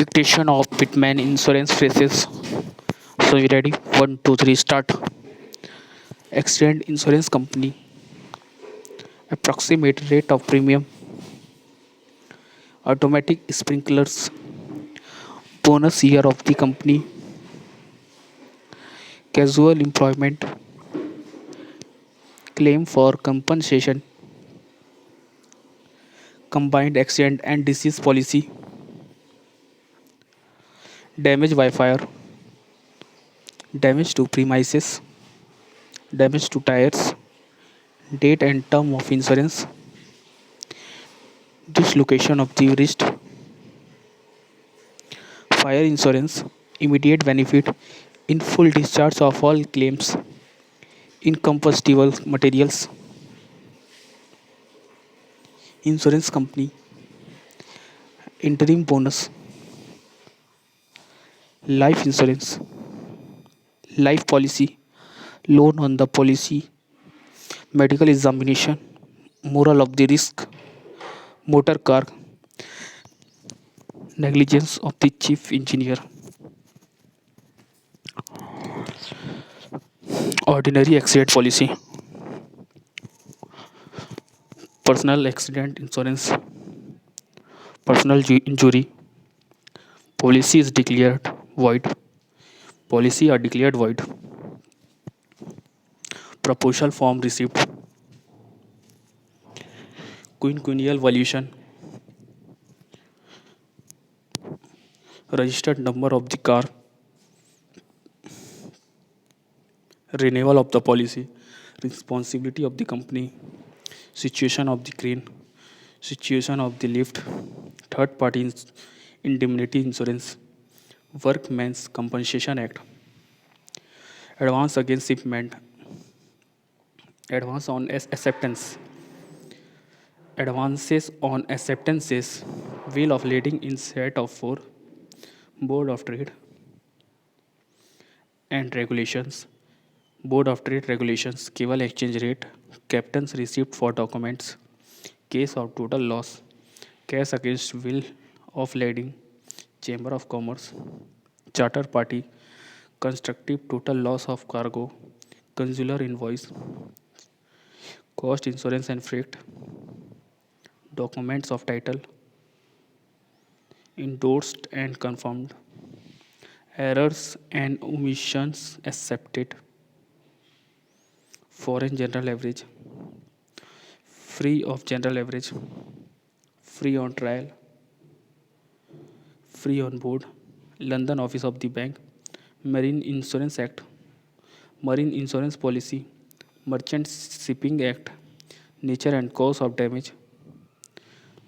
Dictation of Pitman insurance phrases. So you ready? One, two, three, start. Accident insurance company. Approximate rate of premium. Automatic sprinklers. Bonus year of the company. Casual employment. Claim for compensation. Combined accident and disease policy. Damage by fire. Damage to premises. Damage to tires. Date and term of insurance. Dislocation of the wrist. Fire insurance. Immediate benefit in full discharge of all claims. Incombustible materials. Insurance company. Interim bonus. Life insurance. Life policy. Loan on the policy. Medical examination. Moral of the risk. Motor car. Negligence of the chief engineer. Ordinary accident policy. Personal accident insurance. Personal injury. Policy is declared void. Policy are declared void. Proposal form received. Quinquennial valuation. Registered number of the car. Renewal of the policy. Responsibility of the company. Situation of the crane. Situation of the lift. Third party indemnity insurance. Workmen's Compensation Act. Advance against shipment. Advance on acceptance. Advances on acceptances. Will of lading in set of 4. Board of Trade and Regulations. Board of Trade Regulations. Cable exchange rate. Captain's receipt for documents. Case of total loss. Case against will of lading. Chamber of Commerce. Charter party. Constructive total loss of cargo. Consular invoice. Cost insurance and freight. Documents of title. Endorsed and confirmed. Errors and omissions accepted. Foreign general average. Free of general average. Free on trial. Free on board. London office of the bank. Marine Insurance Act. Marine Insurance Policy. Merchant Shipping Act. Nature and cause of damage.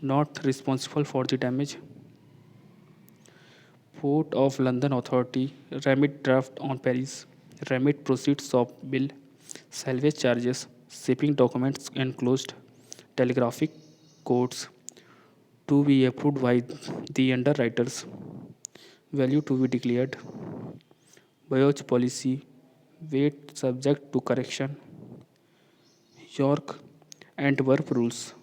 Not responsible for the damage. Port of London Authority. Remit draft on Paris. Remit proceeds of bill. Salvage charges. Shipping documents enclosed. Telegraphic codes to be approved by the underwriters. Value to be declared. Voyage policy. Weight subject to correction. York Antwerp rules.